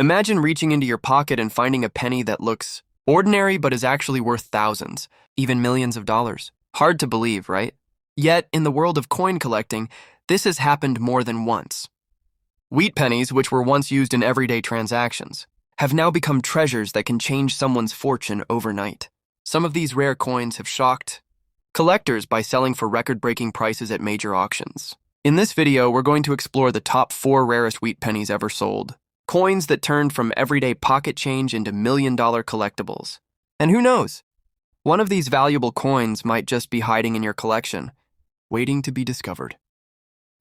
Imagine reaching into your pocket and finding a penny that looks ordinary but is actually worth thousands, even millions of dollars. Hard to believe, right? Yet, in the world of coin collecting, this has happened more than once. Wheat pennies, which were once used in everyday transactions, have now become treasures that can change someone's fortune overnight. Some of these rare coins have shocked collectors by selling for record-breaking prices at major auctions. In this video, we're going to explore the top 4 rarest wheat pennies ever sold. Coins that turned from everyday pocket change into million-dollar collectibles. And who knows? One of these valuable coins might just be hiding in your collection, waiting to be discovered.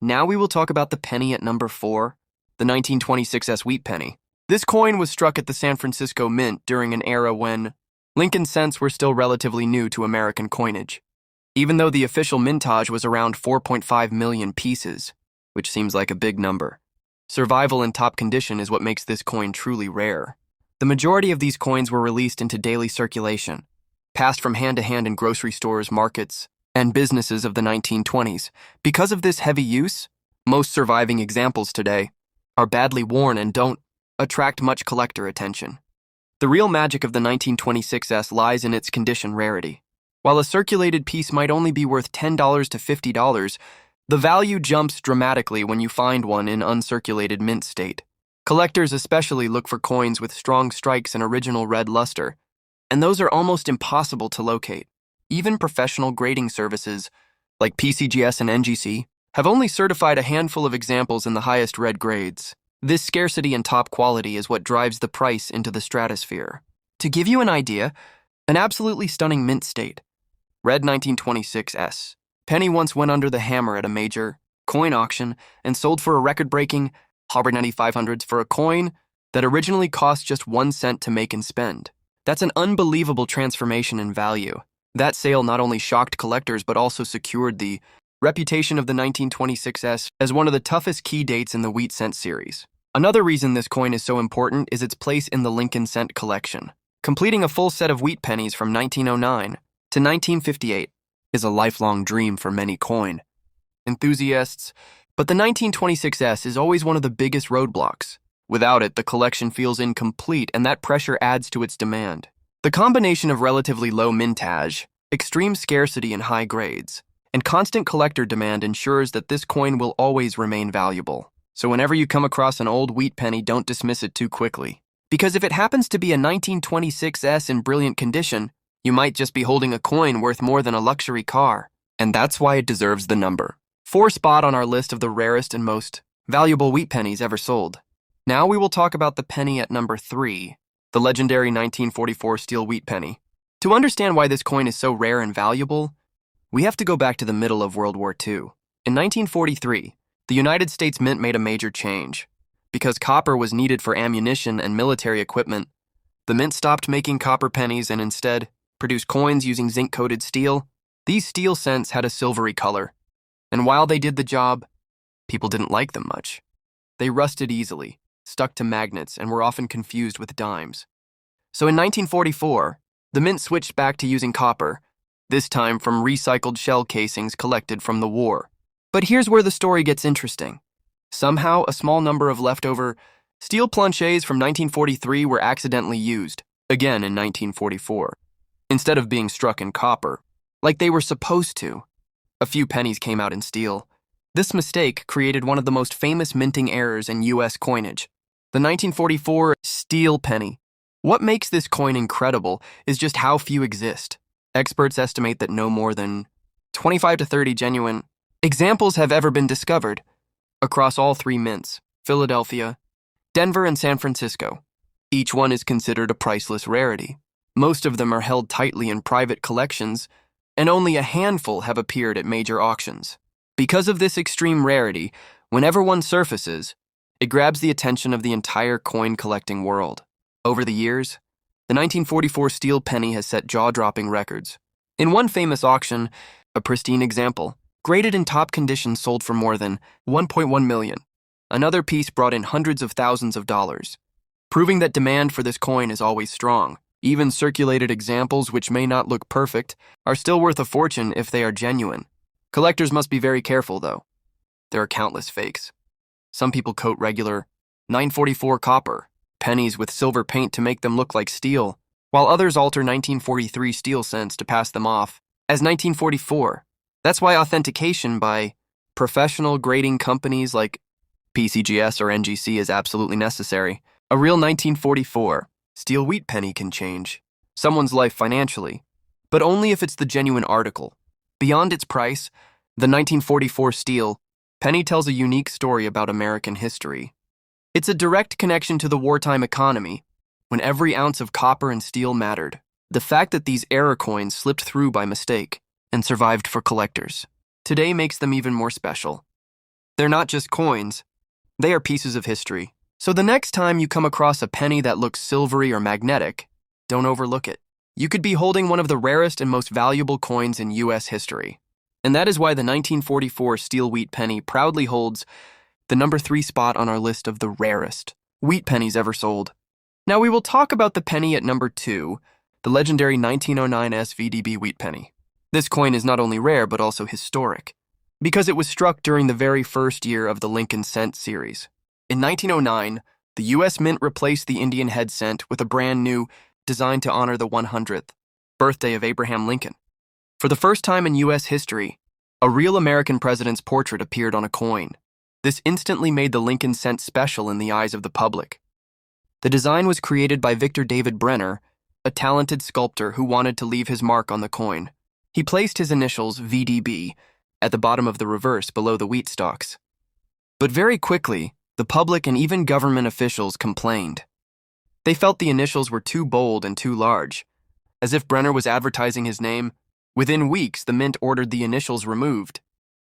Now we will talk about the penny at number 4, the 1926 wheat penny. This coin was struck at the San Francisco Mint during an era when Lincoln cents were still relatively new to American coinage. Even though the official mintage was around 4.5 million pieces, which seems like a big number. Survival in top condition is what makes this coin truly rare. The majority of these coins were released into daily circulation, passed from hand to hand in grocery stores, markets, and businesses of the 1920s. Because of this heavy use, most surviving examples today are badly worn and don't attract much collector attention. The real magic of the 1926 lies in its condition rarity. While a circulated piece might only be worth $10 to $50, the value jumps dramatically when you find one in uncirculated mint state. Collectors especially look for coins with strong strikes and original red luster, and those are almost impossible to locate. Even professional grading services, like PCGS and NGC, have only certified a handful of examples in the highest red grades. This scarcity and top quality is what drives the price into the stratosphere. To give you an idea, an absolutely stunning mint state, red 1926 penny once went under the hammer at a major coin auction and sold for a record-breaking $9500 for a coin that originally cost just 1 cent to make and spend. That's an unbelievable transformation in value. That sale not only shocked collectors but also secured the reputation of the 1926 as one of the toughest key dates in the wheat cent series. Another reason this coin is so important is its place in the Lincoln cent collection. Completing a full set of wheat pennies from 1909 to 1958 is a lifelong dream for many coin enthusiasts, but the 1926 is always one of the biggest roadblocks. Without it, the collection feels incomplete, and that pressure adds to its demand. The combination of relatively low mintage, extreme scarcity in high grades, and constant collector demand ensures that this coin will always remain valuable. So whenever you come across an old wheat penny, don't dismiss it too quickly. Because if it happens to be a 1926 in brilliant condition, you might just be holding a coin worth more than a luxury car. And that's why it deserves the number 4 spot on our list of the rarest and most valuable wheat pennies ever sold. Now we will talk about the penny at number 3, the legendary 1944 steel wheat penny. To understand why this coin is so rare and valuable, we have to go back to the middle of World War II. In 1943, the United States Mint made a major change. Because copper was needed for ammunition and military equipment, the mint stopped making copper pennies and instead produced coins using zinc-coated steel. These steel cents had a silvery color, and while they did the job, people didn't like them much. They rusted easily, stuck to magnets, and were often confused with dimes. So in 1944, the mint switched back to using copper, this time from recycled shell casings collected from the war. But here's where the story gets interesting. Somehow, a small number of leftover steel planchets from 1943 were accidentally used, again in 1944. Instead of being struck in copper, like they were supposed to, a few pennies came out in steel. This mistake created one of the most famous minting errors in U.S. coinage, the 1944 steel penny. What makes this coin incredible is just how few exist. Experts estimate that no more than 25 to 30 genuine examples have ever been discovered across all 3 mints, Philadelphia, Denver, and San Francisco. Each one is considered a priceless rarity. Most of them are held tightly in private collections, and only a handful have appeared at major auctions. Because of this extreme rarity, whenever one surfaces, it grabs the attention of the entire coin collecting world. Over the years, the 1944 steel penny has set jaw-dropping records. In one famous auction, a pristine example, graded in top condition, sold for more than $1.1 million. Another piece brought in hundreds of thousands of dollars, proving that demand for this coin is always strong. Even circulated examples, which may not look perfect, are still worth a fortune if they are genuine. Collectors must be very careful, though. There are countless fakes. Some people coat regular 944 copper pennies with silver paint to make them look like steel, while others alter 1943 steel cents to pass them off as 1944. That's why authentication by professional grading companies like PCGS or NGC is absolutely necessary. A real 1944 steel wheat penny can change someone's life financially, but only if it's the genuine article. Beyond its price, the 1944 steel penny tells a unique story about American history. It's a direct connection to the wartime economy, when every ounce of copper and steel mattered. The fact that these error coins slipped through by mistake and survived for collectors today makes them even more special. They're not just coins, they are pieces of history. So the next time you come across a penny that looks silvery or magnetic, don't overlook it. You could be holding one of the rarest and most valuable coins in U.S. history. And that is why the 1944 steel wheat penny proudly holds the number 3 spot on our list of the rarest wheat pennies ever sold. Now we will talk about the penny at number 2, the legendary 1909 SVDB wheat penny. This coin is not only rare but also historic, because it was struck during the very first year of the Lincoln cent series. In 1909, the U.S. Mint replaced the Indian head cent with a brand new, designed to honor the 100th birthday of Abraham Lincoln. For the first time in U.S. history, a real American president's portrait appeared on a coin. This instantly made the Lincoln cent special in the eyes of the public. The design was created by Victor David Brenner, a talented sculptor who wanted to leave his mark on the coin. He placed his initials, VDB, at the bottom of the reverse below the wheat stalks. But very quickly, the public and even government officials complained. They felt the initials were too bold and too large. As if Brenner was advertising his name, within weeks the mint ordered the initials removed,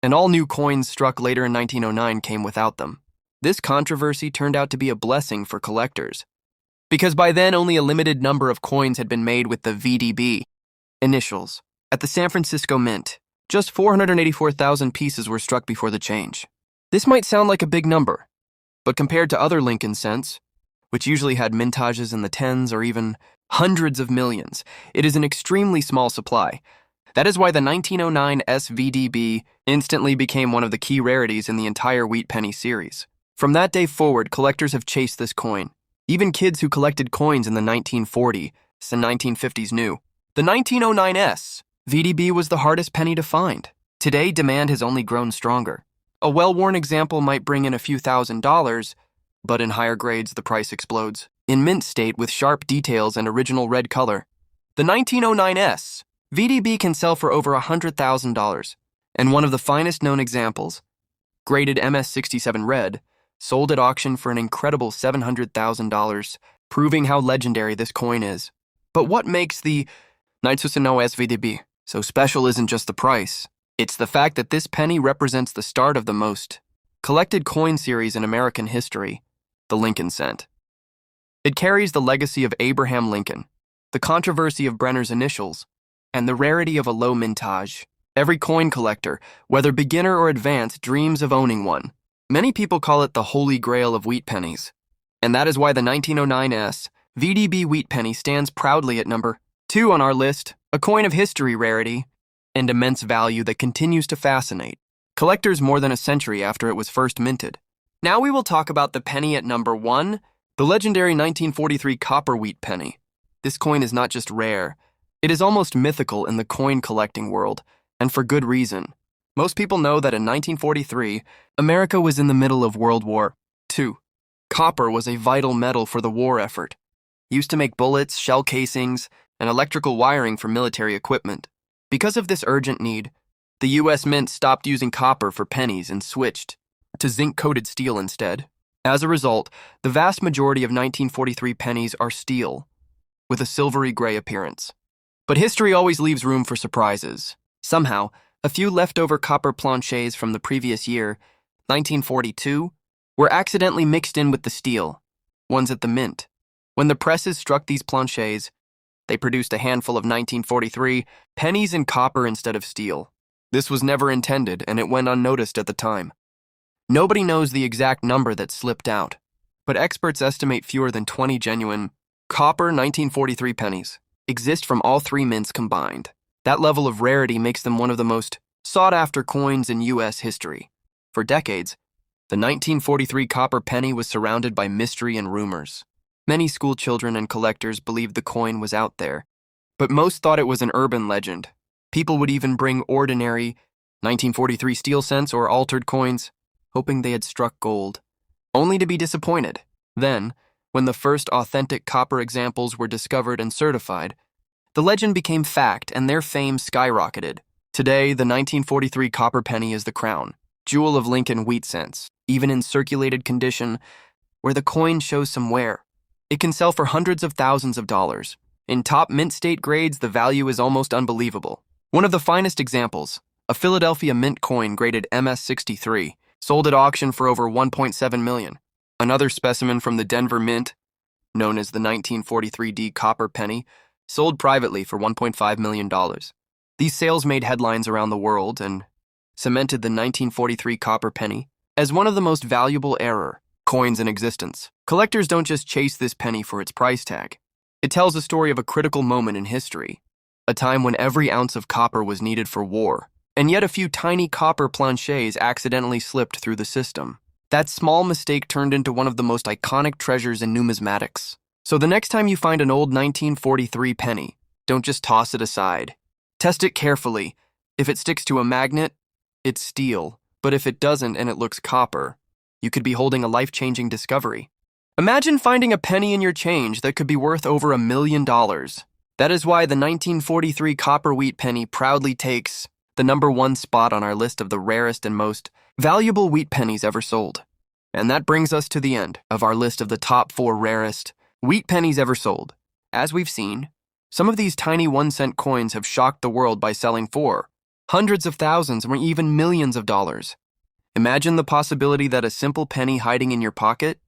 and all new coins struck later in 1909 came without them. This controversy turned out to be a blessing for collectors, because by then only a limited number of coins had been made with the VDB initials. At the San Francisco Mint, just 484,000 pieces were struck before the change. This might sound like a big number, but compared to other Lincoln cents, which usually had mintages in the tens or even hundreds of millions, it is an extremely small supply. That is why the 1909 SVDB instantly became one of the key rarities in the entire wheat penny series. From that day forward, collectors have chased this coin. Even kids who collected coins in the 1940s and 1950s knew. The 1909 SVDB was the hardest penny to find. Today, demand has only grown stronger. A well-worn example might bring in a few $1,000s, but in higher grades, the price explodes. In mint state with sharp details and original red color, the 1909 VDB can sell for over $100,000, and one of the finest known examples, graded MS67 red, sold at auction for an incredible $700,000, proving how legendary this coin is. But what makes the 1909 SVDB so special isn't just the price. It's the fact that this penny represents the start of the most collected coin series in American history, the Lincoln cent. It carries the legacy of Abraham Lincoln, the controversy of Brenner's initials, and the rarity of a low mintage. Every coin collector, whether beginner or advanced, dreams of owning one. Many people call it the holy grail of wheat pennies, and that is why the 1909 VDB wheat penny stands proudly at number 2 on our list, a coin of history rarity and immense value that continues to fascinate collectors more than a century after it was first minted. Now we will talk about the penny at number 1, the legendary 1943 copper wheat penny. This coin is not just rare, it is almost mythical in the coin collecting world, and for good reason. Most people know that in 1943, America was in the middle of World War II. Copper was a vital metal for the war effort, used to make bullets, shell casings, and electrical wiring for military equipment. Because of this urgent need, the U.S. Mint stopped using copper for pennies and switched to zinc-coated steel instead. As a result, the vast majority of 1943 pennies are steel, with a silvery gray appearance. But history always leaves room for surprises. Somehow, a few leftover copper planchets from the previous year, 1942, were accidentally mixed in with the steel, ones at the mint. When the presses struck these planchets, they produced a handful of 1943 pennies in copper instead of steel. This was never intended, and it went unnoticed at the time. Nobody knows the exact number that slipped out, but experts estimate fewer than 20 genuine copper 1943 pennies exist from all 3 mints combined. That level of rarity makes them one of the most sought-after coins in U.S. history. For decades, the 1943 copper penny was surrounded by mystery and rumors. Many school children and collectors believed the coin was out there, but most thought it was an urban legend. People would even bring ordinary 1943 steel cents or altered coins, hoping they had struck gold, only to be disappointed. Then, when the first authentic copper examples were discovered and certified, the legend became fact and their fame skyrocketed. Today, the 1943 copper penny is the crown, jewel of Lincoln wheat cents, even in circulated condition where the coin shows some wear. It can sell for hundreds of thousands of dollars. In top mint state grades, the value is almost unbelievable. One of the finest examples, a Philadelphia mint coin graded MS-63, sold at auction for over $1.7 million. Another specimen from the Denver Mint, known as the 1943D copper penny, sold privately for $1.5 million. These sales made headlines around the world and cemented the 1943 copper penny as one of the most valuable coins in existence. Collectors don't just chase this penny for its price tag. It tells a story of a critical moment in history, a time when every ounce of copper was needed for war, and yet a few tiny copper planchets accidentally slipped through the system. That small mistake turned into one of the most iconic treasures in numismatics. So the next time you find an old 1943 penny, don't just toss it aside. Test it carefully. If it sticks to a magnet, it's steel. But if it doesn't and it looks copper, you could be holding a life-changing discovery. Imagine finding a penny in your change that could be worth over $1 million. That is why the 1943 copper wheat penny proudly takes the #1 spot on our list of the rarest and most valuable wheat pennies ever sold. And that brings us to the end of our list of the top 4 rarest wheat pennies ever sold. As we've seen, some of these tiny 1-cent coins have shocked the world by selling for hundreds of thousands or even millions of dollars. Imagine the possibility that a simple penny hiding in your pocket,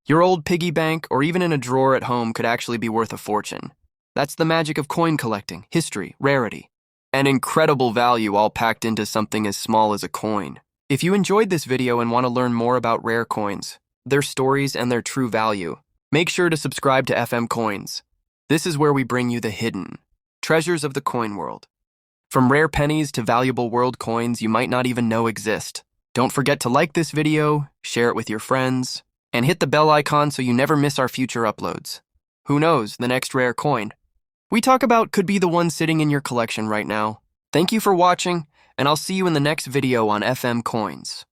your old piggy bank, or even in a drawer at home could actually be worth a fortune. That's the magic of coin collecting, history, rarity, and incredible value all packed into something as small as a coin. If you enjoyed this video and want to learn more about rare coins, their stories, and their true value, make sure to subscribe to FM Coins. This is where we bring you the hidden treasures of the coin world. From rare pennies to valuable world coins you might not even know exist. Don't forget to like this video, share it with your friends, and hit the bell icon so you never miss our future uploads. Who knows, the next rare coin we talk about could be the one sitting in your collection right now. Thank you for watching, and I'll see you in the next video on FM Coins.